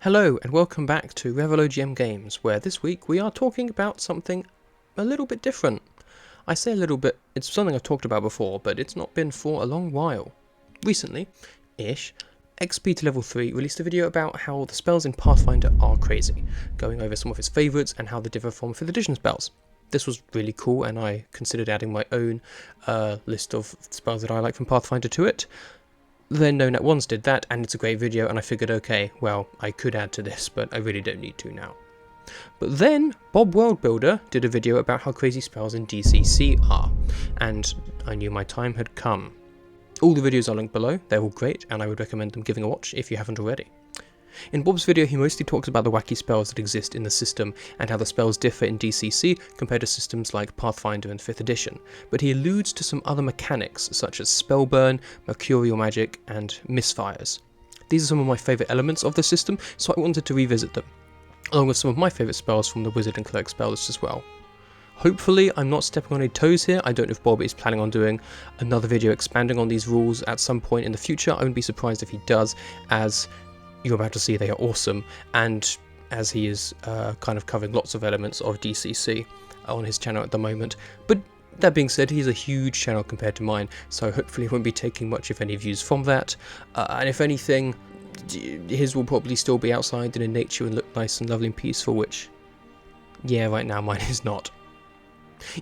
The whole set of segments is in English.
Hello and welcome back to RevelOGM Games, where this week we are talking about something a little bit different. I say a little bit, it's something I've talked about before, but it's not been for a long while. Recently-ish, XP to level 3 released a video about how the spells in Pathfinder are crazy, going over some of its favourites and how they differ from 5th edition spells. This was really cool and I considered adding my own list of spells that I like from Pathfinder to it. Then No Net Ones did that, and it's a great video, and I figured, okay, well, I could add to this, but I really don't need to now. But then, Bob Worldbuilder did a video about how crazy spells in DCC are, and I knew my time had come. All the videos are linked below, they're all great, and I would recommend them giving a watch if you haven't already. In Bob's video, he mostly talks about the wacky spells that exist in the system and how the spells differ in DCC compared to systems like Pathfinder and 5th edition, but he alludes to some other mechanics such as spellburn, mercurial magic, and misfires. These are some of my favourite elements of the system, so I wanted to revisit them, along with some of my favourite spells from the Wizard and Cleric spell list as well. Hopefully I'm not stepping on any toes here. I don't know if Bob is planning on doing another video expanding on these rules at some point in the future. I wouldn't be surprised if he does, as you're about to see they are awesome, and as he is kind of covering lots of elements of DCC on his channel at the moment. But that being said, he's a huge channel compared to mine, so hopefully he won't be taking much if any views from that, and if anything, his will probably still be outside and in nature and look nice and lovely and peaceful, which, yeah, right now mine is not.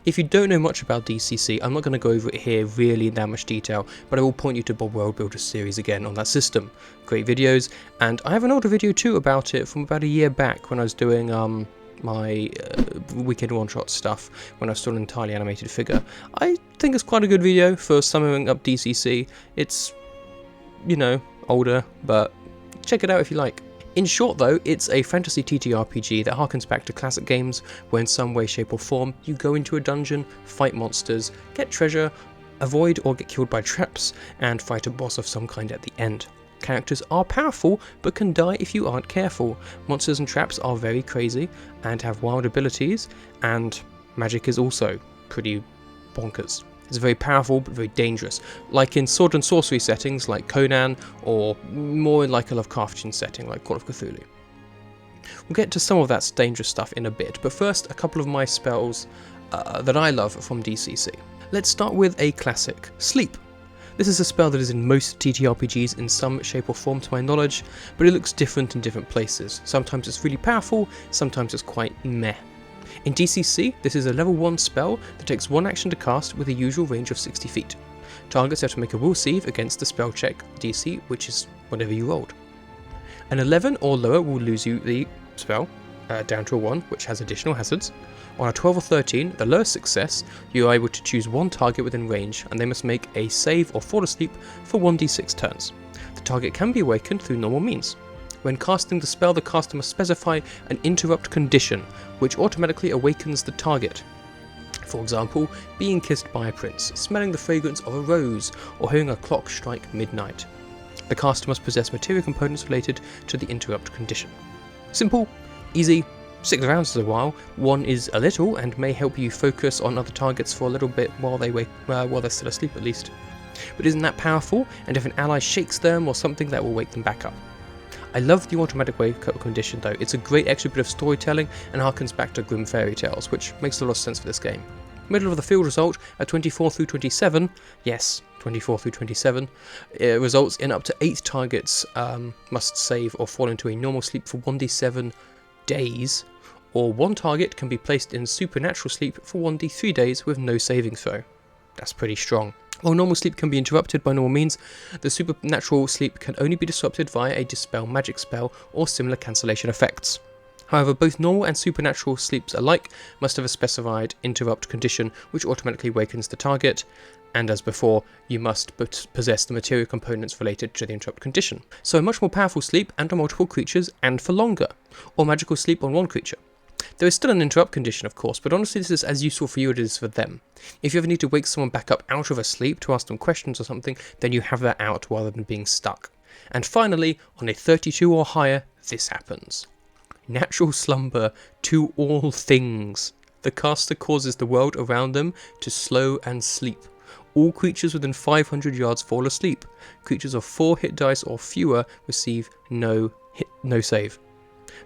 If you don't know much about DCC, I'm not going to go over it here really in that much detail, but I will point you to Bob Worldbuilder's series again on that system. Great videos, and I have an older video too about it from about a year back when I was doing my weekend one-shot stuff, when I was still an entirely animated figure. I think it's quite a good video for summing up DCC. It's, you know, older, but check it out if you like. In short though, it's a fantasy TTRPG that harkens back to classic games where in some way, shape or form you go into a dungeon, fight monsters, get treasure, avoid or get killed by traps, and fight a boss of some kind at the end. Characters are powerful but can die if you aren't careful. Monsters and traps are very crazy and have wild abilities, and magic is also pretty bonkers. It's very powerful but very dangerous, like in sword and sorcery settings like Conan, or more in like a Lovecraftian setting like Call of Cthulhu. We'll get to some of that dangerous stuff in a bit, but first a couple of my spells that I love from DCC. Let's start with a classic, Sleep. This is a spell that is in most TTRPGs in some shape or form to my knowledge, but it looks different in different places. Sometimes it's really powerful, sometimes it's quite meh. In DCC, this is a level 1 spell that takes 1 action to cast with a usual range of 60 feet. Targets have to make a will save against the spell check DC, which is whatever you rolled. An 11 or lower will lose you the spell, down to a 1, which has additional hazards. On a 12 or 13, the lowest success, you are able to choose 1 target within range, and they must make a save or fall asleep for 1d6 turns. The target can be awakened through normal means. When casting the spell, the caster must specify an interrupt condition, which automatically awakens the target. For example, being kissed by a prince, smelling the fragrance of a rose, or hearing a clock strike midnight. The caster must possess material components related to the interrupt condition. Simple, easy, 6 rounds is a while. 1 is a little and may help you focus on other targets for a little bit while they're still asleep at least. But isn't that powerful? And if an ally shakes them or something, that will wake them back up. I love the automatic wake up condition though. It's a great extra bit of storytelling and harkens back to grim fairy tales, which makes a lot of sense for this game. Middle of the field result at 24 through 27, yes, 24 through 27, results in up to 8 targets must save or fall into a normal sleep for 1d7 days, or 1 target can be placed in supernatural sleep for 1d3 days with no saving throw. That's pretty strong. While normal sleep can be interrupted by normal means, the supernatural sleep can only be disrupted via a dispel magic spell or similar cancellation effects. However, both normal and supernatural sleeps alike must have a specified interrupt condition which automatically wakens the target, and as before, you must possess the material components related to the interrupt condition. So a much more powerful sleep and on multiple creatures and for longer, or magical sleep on 1 creature. There is still an interrupt condition, of course, but honestly this is as useful for you as it is for them. If you ever need to wake someone back up out of a sleep to ask them questions or something, then you have that out rather than being stuck. And finally, on a 32 or higher, this happens. Natural slumber to all things. The caster causes the world around them to slow and sleep. All creatures within 500 yards fall asleep. Creatures of 4 hit dice or fewer receive no save.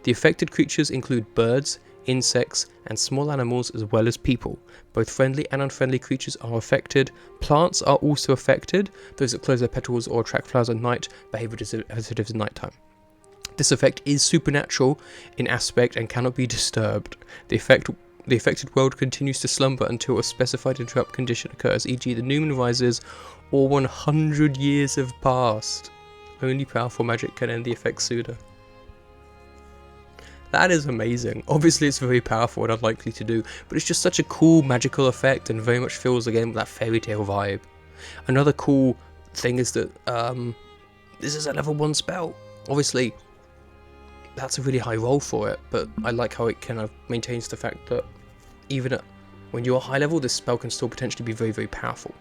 The affected creatures include birds, insects, and small animals as well as people. Both friendly and unfriendly creatures are affected. Plants are also affected. Those that close their petals or attract flowers at night behave as if it is nighttime. This effect is supernatural in aspect and cannot be disturbed. The affected world continues to slumber until a specified interrupt condition occurs, e.g. the new moon rises or 100 years have passed. Only powerful magic can end the effect sooner. That is amazing. Obviously it's very powerful and unlikely to do, but it's just such a cool magical effect and very much feels again with that fairy tale vibe. Another cool thing is that this is a level 1 spell. Obviously that's a really high roll for it, but I like how it kind of maintains the fact that even when you're high level, this spell can still potentially be very, very powerful.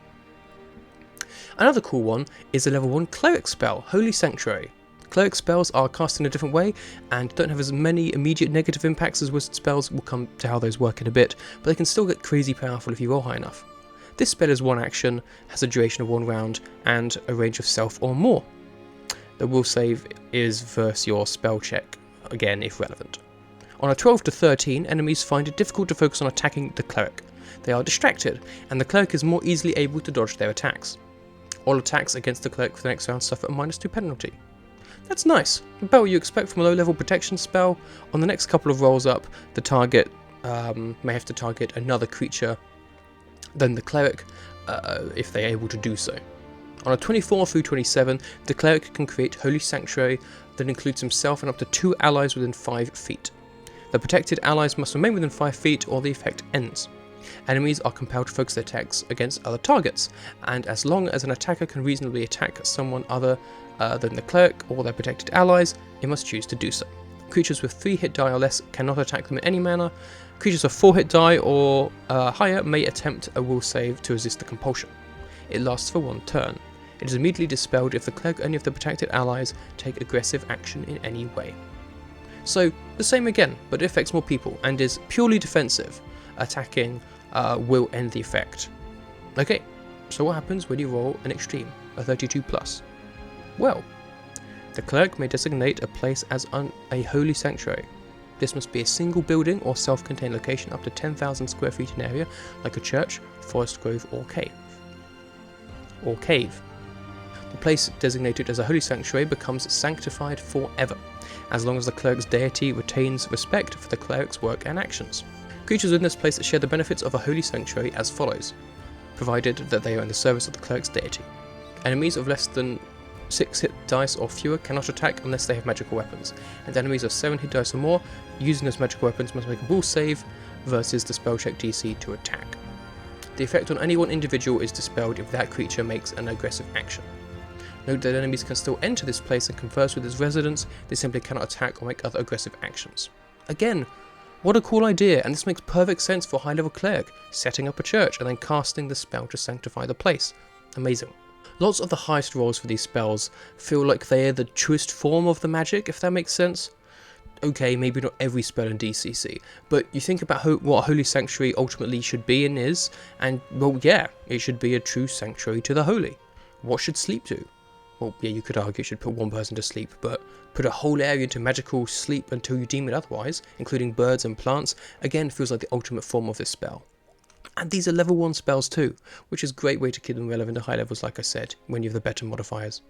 Another cool one is a level 1 cleric spell, Holy Sanctuary. Cleric spells are cast in a different way and don't have as many immediate negative impacts as wizard spells. We'll come to how those work in a bit, but they can still get crazy powerful if you roll high enough. This spell is 1 action, has a duration of 1 round, and a range of self or more. The will save is versus your spell check, again if relevant. On a 12 to 13, enemies find it difficult to focus on attacking the cleric. They are distracted, and the cleric is more easily able to dodge their attacks. All attacks against the cleric for the next round suffer a -2 penalty. That's nice, about what you expect from a low-level protection spell. On the next couple of rolls up, the target may have to target another creature than the cleric if they're able to do so. On a 24 through 27, the cleric can create Holy Sanctuary that includes himself and up to 2 allies within 5 feet. The protected allies must remain within 5 feet or the effect ends. Enemies are compelled to focus their attacks against other targets, and as long as an attacker can reasonably attack someone other than the cleric or their protected allies, it must choose to do so. Creatures with 3 hit die or less cannot attack them in any manner. Creatures with 4 hit die or higher may attempt a will save to resist the compulsion. It lasts for 1 turn. It is immediately dispelled if the cleric or any of the protected allies take aggressive action in any way. So, the same again, but it affects more people and is purely defensive. Attacking will end the effect. Okay, so what happens when you roll an extreme, a 32+? Well, the cleric may designate a place as a holy sanctuary. This must be a single building or self-contained location up to 10,000 square feet in area, like a church, forest grove, or cave. The place designated as a holy sanctuary becomes sanctified forever, as long as the cleric's deity retains respect for the cleric's work and actions. Creatures in this place share the benefits of a holy sanctuary as follows, provided that they are in the service of the cleric's deity. Enemies of less than 6 hit dice or fewer cannot attack unless they have magical weapons, and enemies of 7 hit dice or more using those magical weapons must make a will save versus the spell check DC to attack. The effect on any one individual is dispelled if that creature makes an aggressive action. Note that enemies can still enter this place and converse with its residents, they simply cannot attack or make other aggressive actions. Again, what a cool idea, and this makes perfect sense for a high-level cleric, setting up a church and then casting the spell to sanctify the place. Amazing. Lots of the highest rolls for these spells feel like they're the truest form of the magic, if that makes sense. Okay, maybe not every spell in DCC, but you think about what a holy sanctuary ultimately should be and is, and well yeah, it should be a true sanctuary to the holy. What should sleep do? Well, yeah, you could argue it should put one person to sleep, but put a whole area into magical sleep until you deem it otherwise, including birds and plants, again feels like the ultimate form of this spell. And these are level 1 spells too, which is a great way to keep them relevant to high levels like I said, when you have the better modifiers.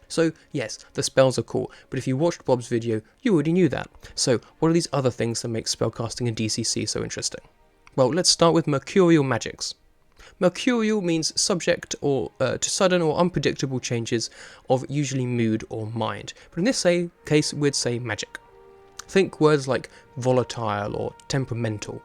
So yes, the spells are cool, but if you watched Bob's video, you already knew that. So what are these other things that make spellcasting in DCC so interesting? Well, let's start with mercurial magics. Mercurial means subject to sudden or unpredictable changes of usually mood or mind, but in this case we'd say magic. Think words like volatile or temperamental.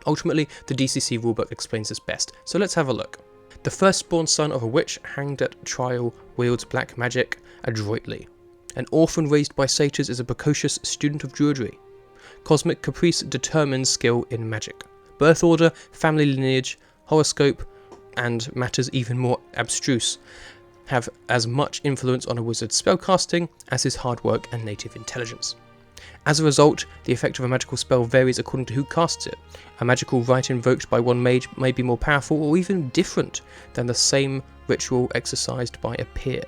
Ultimately, the DCC rulebook explains this best, so let's have a look. The firstborn son of a witch hanged at trial wields black magic adroitly. An orphan raised by satyrs is a precocious student of druidry. Cosmic caprice determines skill in magic. Birth order, family lineage, horoscope, and matters even more abstruse have as much influence on a wizard's spellcasting as his hard work and native intelligence. As a result, the effect of a magical spell varies according to who casts it. A magical rite invoked by one mage may be more powerful or even different than the same ritual exercised by a peer.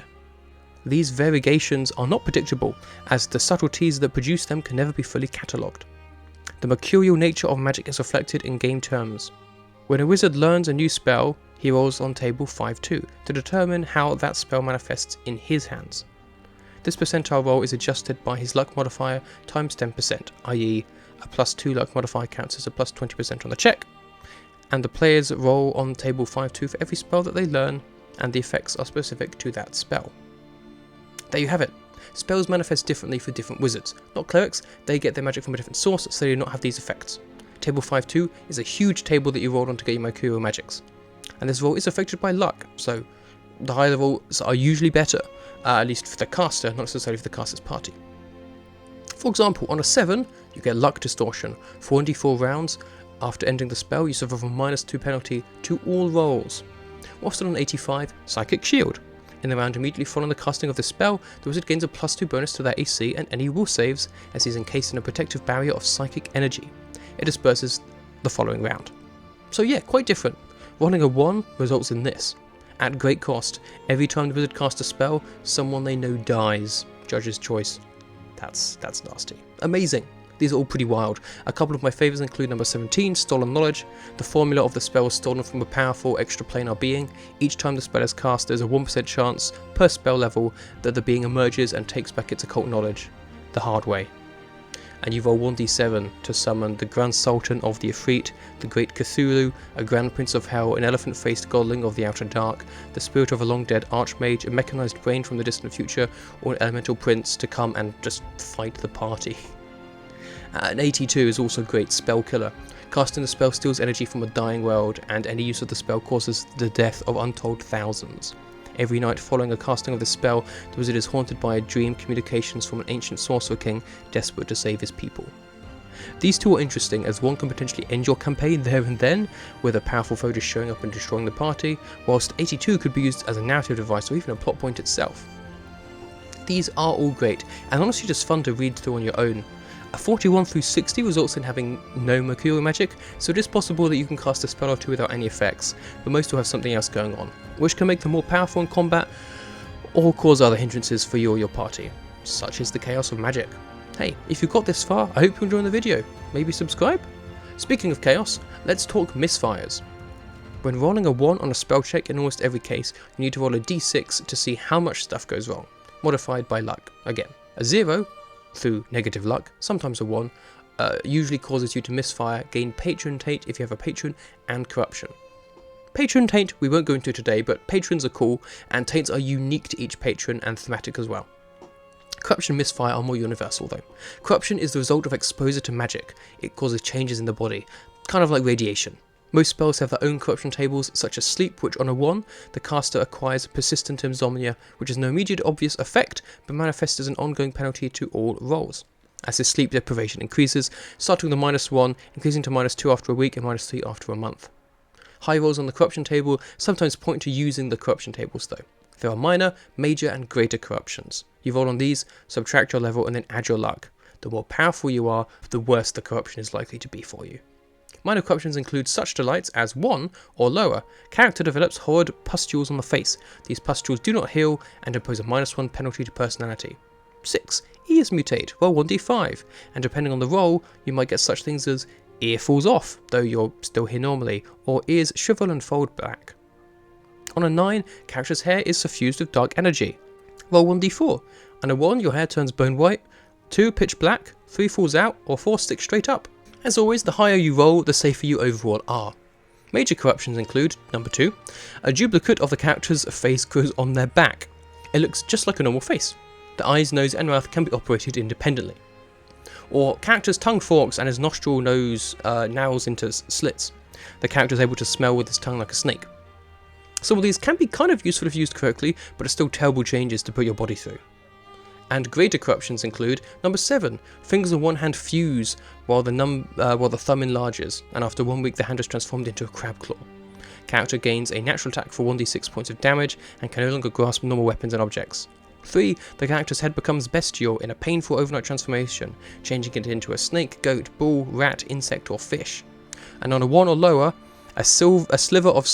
These variegations are not predictable, as the subtleties that produce them can never be fully catalogued. The mercurial nature of magic is reflected in game terms. When a wizard learns a new spell, he rolls on table 5-2 to determine how that spell manifests in his hands. This percentile roll is adjusted by his luck modifier times 10%, i.e. a +2 luck modifier counts as a +20% on the check, and the players roll on table 5-2 for every spell that they learn, and the effects are specific to that spell. There you have it. Spells manifest differently for different wizards. Not clerics, they get their magic from a different source, so they do not have these effects. Table 5-2 is a huge table that you roll on to get your mercurial magics. And this roll is affected by luck, so the higher the rolls are usually better, at least for the caster, not necessarily for the caster's party. For example, on a 7, you get luck distortion. For 1d4 rounds, after ending the spell, you suffer from -2 penalty to all rolls. Whilst on an 85, psychic shield. In the round immediately following the casting of the spell, the wizard gains a +2 bonus to their AC and any will saves, as he is encased in a protective barrier of psychic energy. It disperses the following round. So yeah, quite different. Rolling a 1 results in this. At great cost, every time the wizard casts a spell, someone they know dies. Judge's choice. That's nasty. Amazing. These are all pretty wild. A couple of my favourites include number 17, Stolen Knowledge. The formula of the spell is stolen from a powerful extraplanar being. Each time the spell is cast, there's a 1% chance per spell level that the being emerges and takes back its occult knowledge the hard way. And you roll 1d7 to summon the Grand Sultan of the Ifrit, the Great Cthulhu, a Grand Prince of Hell, an elephant-faced godling of the Outer Dark, the spirit of a long-dead archmage, a mechanized brain from the distant future, or an elemental prince to come and just fight the party. An 82 is also a great spell killer. Casting the spell steals energy from a dying world, and any use of the spell causes the death of untold thousands. Every night following a casting of the spell, the wizard is haunted by a dream communications from an ancient sorcerer king desperate to save his people. These two are interesting, as one can potentially end your campaign there and then, with a powerful foe just showing up and destroying the party, whilst 82 could be used as a narrative device or even a plot point itself. These are all great, and honestly just fun to read through on your own. A 41 through 60 results in having no mercurial magic, so it is possible that you can cast a spell or two without any effects, but most will have something else going on, which can make them more powerful in combat, or cause other hindrances for you or your party, such as the chaos of magic. Hey, if you got this far, I hope you're enjoying the video. Maybe subscribe? Speaking of chaos, let's talk misfires. When rolling a 1 on a spell check in almost every case, you need to roll a d6 to see how much stuff goes wrong, modified by luck. Again, a 0 through negative luck, sometimes a 1, usually causes you to misfire, gain patron taint if you have a patron, and corruption. Patron taint we won't go into today, but patrons are cool, and taints are unique to each patron and thematic as well. Corruption and misfire are more universal though. Corruption is the result of exposure to magic. It causes changes in the body, kind of like radiation. Most spells have their own corruption tables, such as sleep, which on a 1, the caster acquires persistent insomnia, which has no immediate obvious effect, but manifests as an ongoing penalty to all rolls. As his sleep deprivation increases, starting with a -1, increasing to -2 after a week and -3 after a month. High rolls on the corruption table sometimes point to using the corruption tables though. There are minor, major and greater corruptions. You roll on these, subtract your level and then add your luck. The more powerful you are, the worse the corruption is likely to be for you. Minor corruptions include such delights as 1 or lower. Character develops horrid pustules on the face. These pustules do not heal and impose a -1 penalty to personality. 6. Ears mutate. Roll 1d5, and depending on the roll, you might get such things as ear falls off, though you're still here normally, or ears shrivel and fold back. On a 9, character's hair is suffused with dark energy. Roll 1d4. On a 1, your hair turns bone white, 2 pitch black, 3 falls out, or 4 sticks straight up. As always, the higher you roll, the safer you overall are. Major corruptions include, number 2, a duplicate of the character's face grows on their back. It looks just like a normal face. The eyes, nose and mouth can be operated independently. Or character's tongue forks and his nostril nose narrows into slits. The character is able to smell with his tongue like a snake. Some of these can be kind of useful if used correctly, but are still terrible changes to put your body through. And greater corruptions include, number 7, fingers on one hand fuse while the thumb enlarges, and after 1 week the hand is transformed into a crab claw. Character gains a natural attack for 1d6 points of damage and can no longer grasp normal weapons and objects. 3, the character's head becomes bestial in a painful overnight transformation, changing it into a snake, goat, bull, rat, insect or fish. And on a 1 or lower, A sliver of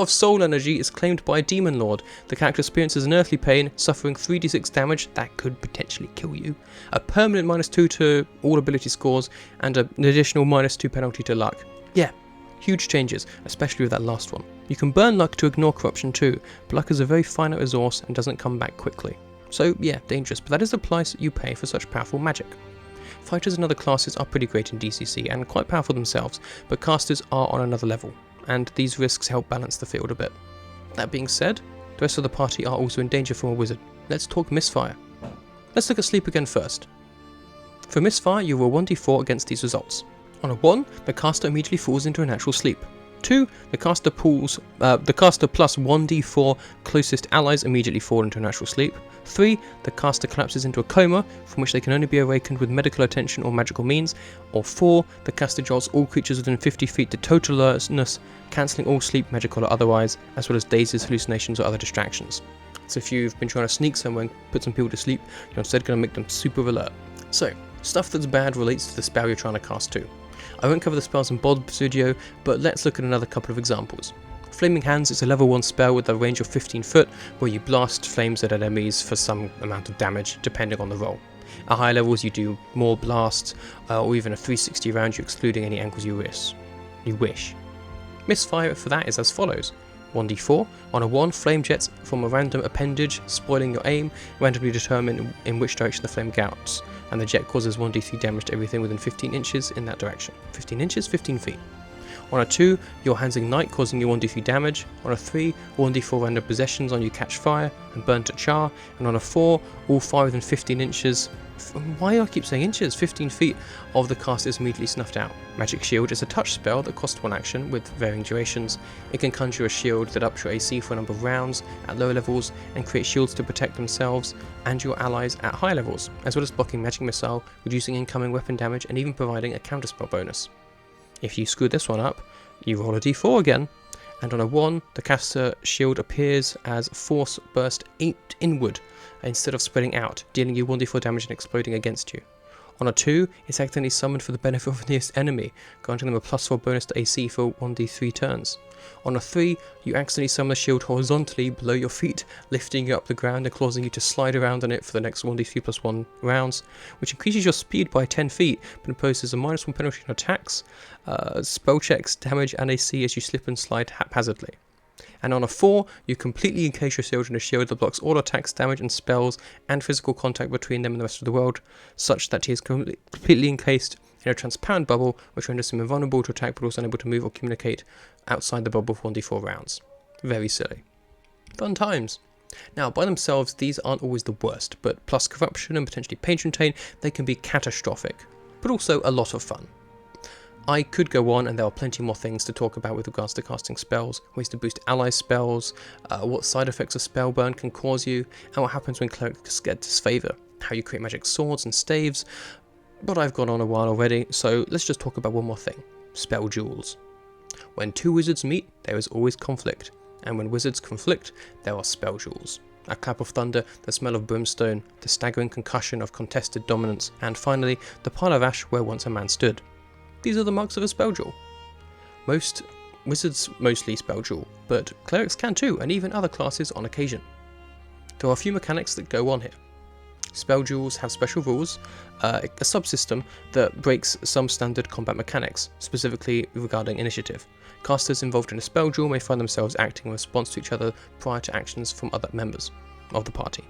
soul energy is claimed by a demon lord. The character experiences an earthly pain, suffering 3d6 damage that could potentially kill you, a permanent -2 to all ability scores, and an additional -2 penalty to luck. Yeah, huge changes, especially with that last one. You can burn luck to ignore corruption too, but luck is a very finite resource and doesn't come back quickly. So yeah, dangerous, but that is the price you pay for such powerful magic. Fighters and other classes are pretty great in DCC and quite powerful themselves, but casters are on another level, and these risks help balance the field a bit. That being said, the rest of the party are also in danger from a wizard. Let's talk misfire. Let's look at sleep again first. For misfire, you roll 1d4 against these results. On a 1, the caster immediately falls into a natural sleep. 2, the caster plus 1d4 closest allies immediately fall into a natural sleep. 3, the caster collapses into a coma, from which they can only be awakened with medical attention or magical means. Or 4, the caster jolts all creatures within 50 feet to total alertness, cancelling all sleep, magical or otherwise, as well as dazes, hallucinations or other distractions. So if you've been trying to sneak somewhere and put some people to sleep, you're instead going to make them super alert. So, stuff that's bad relates to the spell you're trying to cast too. I won't cover the spells in Bob's video, but let's look at another couple of examples. Flaming Hands is a level 1 spell with a range of 15 foot, where you blast flames at enemies for some amount of damage, depending on the roll. At higher levels you do more blasts, or even a 360 round, you excluding any angles you wish. Misfire for that is as follows. 1d4, on a 1, flame jets from a random appendage, spoiling your aim, randomly determine in which direction the flame gouts, and the jet causes 1d3 damage to everything within 15 inches in that direction. 15 inches, 15 feet. On a 2, your hands ignite, causing you 1d3 damage. On a 3, 1d4 random possessions on you catch fire and burn to char. And on a 4, all fire within 15 inches. Why do I keep saying inches? 15 feet of the cast is immediately snuffed out. Magic Shield is a touch spell that costs 1 action with varying durations. It can conjure a shield that ups your AC for a number of rounds at lower levels and create shields to protect themselves and your allies at high levels, as well as blocking magic missile, reducing incoming weapon damage, and even providing a counterspell bonus. If you screw this one up, you roll a d4 again, and on a 1, the caster shield appears as force burst inward instead of spreading out, dealing you 1d4 damage and exploding against you. On a 2, it's accidentally summoned for the benefit of the nearest enemy, granting them a +4 bonus to AC for 1d3 turns. On a 3, you accidentally summon the shield horizontally below your feet, lifting you up the ground and causing you to slide around on it for the next 1d3+1 rounds, which increases your speed by 10 feet, but imposes a -1 penalty on attacks, spell checks, damage and AC as you slip and slide haphazardly. And on a 4, you completely encase your shield in a shield that blocks all attacks, damage and spells and physical contact between them and the rest of the world, such that he is completely encased in a transparent bubble, which renders him invulnerable to attack but also unable to move or communicate outside the bubble for 1d4 rounds. Very silly. Fun times. Now, by themselves, these aren't always the worst, but plus corruption and potentially patron taint, they can be catastrophic, but also a lot of fun. I could go on, and there are plenty more things to talk about with regards to casting spells, ways to boost ally spells, what side effects a spell burn can cause you, and what happens when clerics get disfavor, how you create magic swords and staves, but I've gone on a while already, so let's just talk about one more thing: spell duels. When 2 wizards meet, there is always conflict, and when wizards conflict, there are spell duels. A clap of thunder, the smell of brimstone, the staggering concussion of contested dominance, and finally, the pile of ash where once a man stood. These are the marks of a spell duel. Most wizards mostly spell duel, but clerics can too, and even other classes on occasion. There are a few mechanics that go on here. Spell duels have special rules, a subsystem that breaks some standard combat mechanics, specifically regarding initiative. Casters involved in a spell duel may find themselves acting in response to each other prior to actions from other members of the party.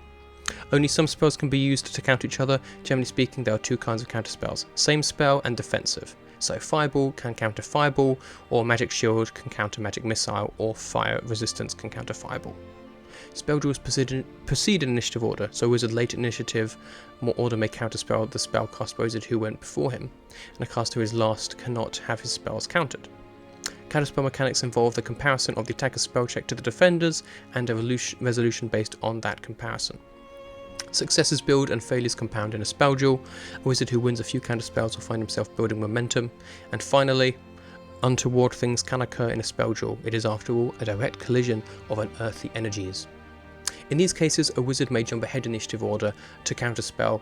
Only some spells can be used to counter each other. Generally speaking, there are 2 kinds of counter spells: same spell and defensive. So Fireball can counter Fireball, or Magic Shield can counter Magic Missile, or Fire Resistance can counter Fireball. Spell duels proceed in initiative order, so wizard late initiative more order may counterspell the spell cast by wizard who went before him, and a caster who is last cannot have his spells countered. Counterspell mechanics involve the comparison of the attacker's spell check to the defender's, and a resolution based on that comparison. Successes build and failures compound in a spell duel. A wizard who wins a few counterspells will find himself building momentum. And finally, untoward things can occur in a spell duel. It is, after all, a direct collision of unearthly energies. In these cases, a wizard may jump ahead in initiative order to counterspell,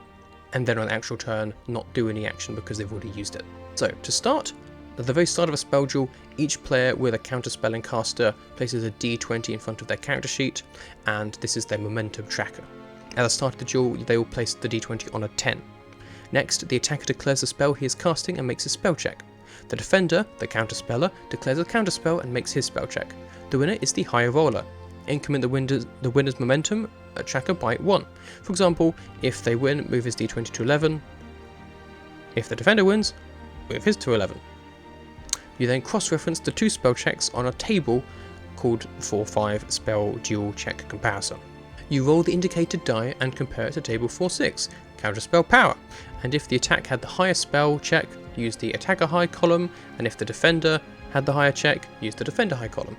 and then on the actual turn not do any action because they've already used it. So, to start, At the very start of a spell duel, each player with a counterspelling caster places a d20 in front of their character sheet, and this is their momentum tracker. At the start of the duel, they will place the d20 on a 10. Next, the attacker declares the spell he is casting and makes his spell check. The defender, the counterspeller, declares a counterspell and makes his spell check. The winner is the higher roller. Increment the winner's momentum tracker by 1. For example, if they win, move his d20 to 11. If the defender wins, move his to 11. You then cross-reference the 2 spell checks on a table called 4-5 Spell Duel Check Comparison. You roll the indicated die and compare it to table 4-6, Counterspell Power, and if the attack had the higher spell check, use the attacker high column, and if the defender had the higher check, use the defender high column.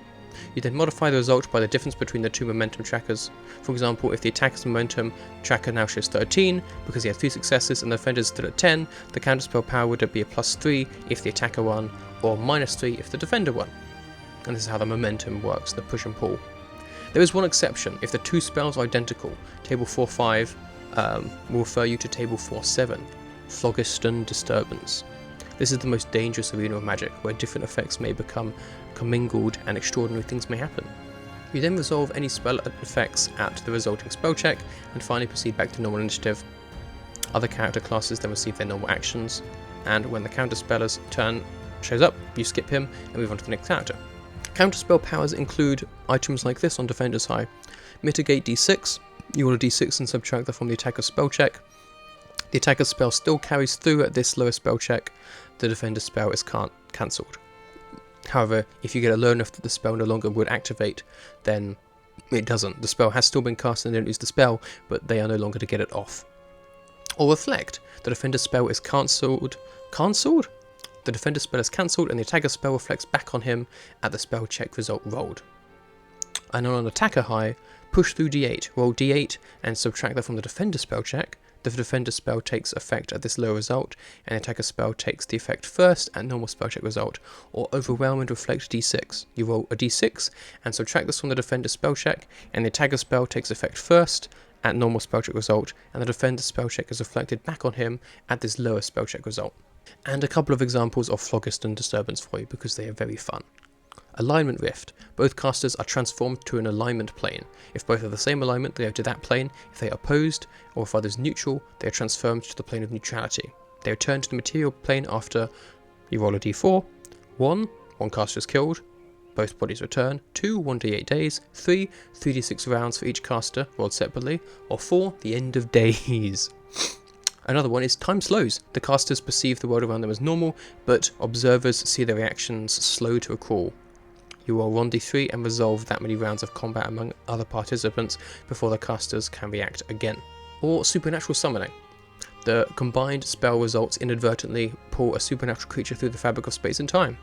You then modify the result by the difference between the 2 momentum trackers. For example, if the attacker's momentum tracker now shows 13 because he has 3 successes and the defender is still at 10, the counterspell power would be a +3 if the attacker won, or -3 if the defender won. And this is how the momentum works, the push and pull. There is one exception. If the 2 spells are identical, table 4-5 will refer you to table 4-7, Phlogiston Disturbance. This is the most dangerous arena of magic, where different effects may become commingled and extraordinary things may happen. You then resolve any spell effects at the resulting spell check, and finally proceed back to normal initiative. Other character classes then receive their normal actions, and when the counterspeller's turn shows up, you skip him and move on to the next character. Counterspell powers include items like this on Defender's High. Mitigate d6, you roll a d6 and subtract that from the attacker's spell check. The attacker's spell still carries through at this lower spell check, the defender's spell is cancelled. However, if you get a low enough that the spell no longer would activate, then it doesn't. The spell has still been cast and they don't lose the spell, but they are no longer to get it off. Or Reflect, the defender's spell is cancelled? The defender's spell is cancelled and the attacker's spell reflects back on him at the spell check result rolled. And on an attacker high, push through d8, roll d8 and subtract that from the defender's spell check. The defender's spell takes effect at this low result, and the attacker's spell takes the effect first at normal spell check result, or Overwhelm and Reflect d6. You roll a d6 and subtract this from the defender's spell check, and the attacker's spell takes effect first at normal spell check result, and the defender's spell check is reflected back on him at this lower spell check result. And a couple of examples of Phlogiston Disturbance for you, because they are very fun. Alignment Rift. Both casters are transformed to an alignment plane. If both are the same alignment, they go to that plane. If they are opposed, or if others neutral, they are transformed to the plane of neutrality. They return to the material plane after you roll a d4. 1 caster is killed. Both bodies return. 2 1d8 days. 3 3d6 rounds for each caster, rolled separately. Or 4 the end of days. Another one is Time Slows. The casters perceive the world around them as normal, but observers see their reactions slow to a crawl. You roll 1d3 and resolve that many rounds of combat among other participants before the casters can react again. Or Supernatural Summoning. The combined spell results inadvertently pull a supernatural creature through the fabric of space and time.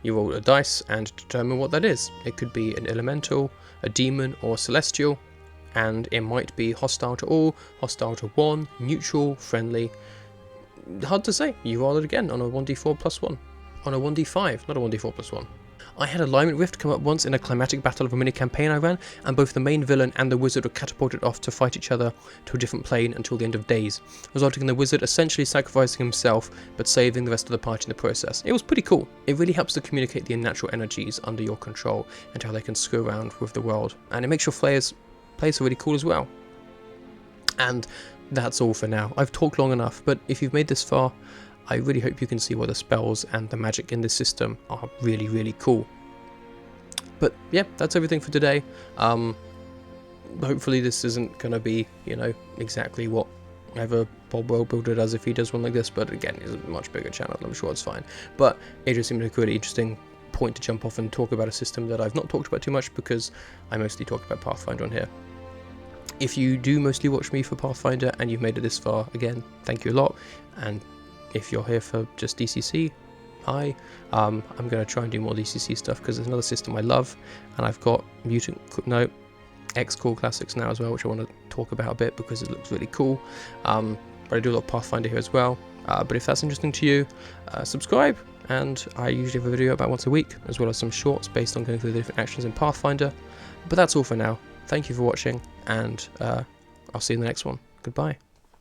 You roll a dice and determine what that is. It could be an elemental, a demon, or a celestial, and it might be hostile to all, hostile to one, neutral, friendly. Hard to say. You roll it again on a 1d4 plus 1. On a 1d5, not a 1d4 plus 1. I had Alignment Rift come up once in a climatic battle of a mini-campaign I ran, and both the main villain and the wizard were catapulted off to fight each other to a different plane until the end of days, resulting in the wizard essentially sacrificing himself but saving the rest of the party in the process. It was pretty cool. It really helps to communicate the unnatural energies under your control and how they can screw around with the world, and it makes your players really cool as well. And that's all for now. I've talked long enough, but if you've made this far, I really hope you can see why the spells and the magic in this system are really, really cool. But yeah, that's everything for today. Hopefully this isn't going to be, exactly whatever Bob World Builder does if he does one like this, but again, it's a much bigger channel, I'm sure it's fine. But it just seemed like a really interesting point to jump off and talk about a system that I've not talked about too much, because I mostly talk about Pathfinder on here. If you do mostly watch me for Pathfinder and you've made it this far, again, thank you a lot. And if you're here for just DCC, hi. I'm going to try and do more DCC stuff because there's another system I love, and I've got X-Core Classics now as well, which I want to talk about a bit because it looks really cool. But I do a lot of Pathfinder here as well. But if that's interesting to you, subscribe, and I usually have a video about once a week, as well as some shorts based on going through the different actions in Pathfinder. But that's all for now. Thank you for watching, and I'll see you in the next one. Goodbye.